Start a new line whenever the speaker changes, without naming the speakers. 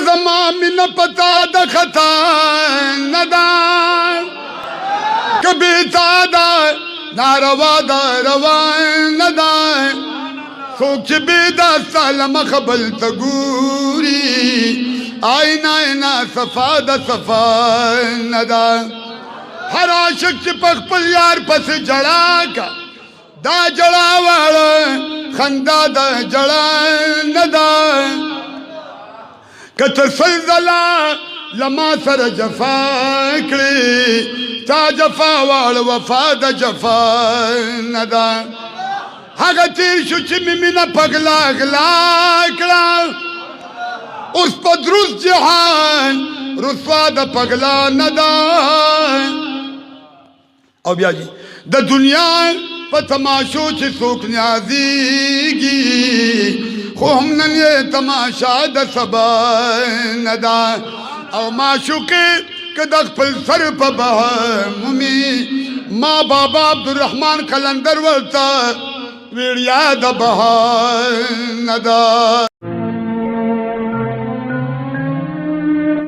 زما مینه پتا د خطا نه ده که بېتا ده ناروا ده روا نه ده څوک چې بېدا ستا له مخه بل ته ګوري آیینه صفا د صفا نه ده هر عاشق چې په خپل یار پسې جړا کا دا جړا واړه خندا د جړا نه ده که ته سل ځله له ما سره جفا کړې تا جفا واړه وفا د جفا نه ده هغه تیر شو چې مې مینه پګلا غلا کړه اوس په دروست جهان رسوا د پګلا نه ده او بیا جی د دنیا په تماشو چې څوک نیازیږي خو هم نن یې تماشا د سبا نه ده او معشوقې که د خپل سر په بهمومي ما بابا عبدالرحمن قلندر ورته ویړیا د بها نه ده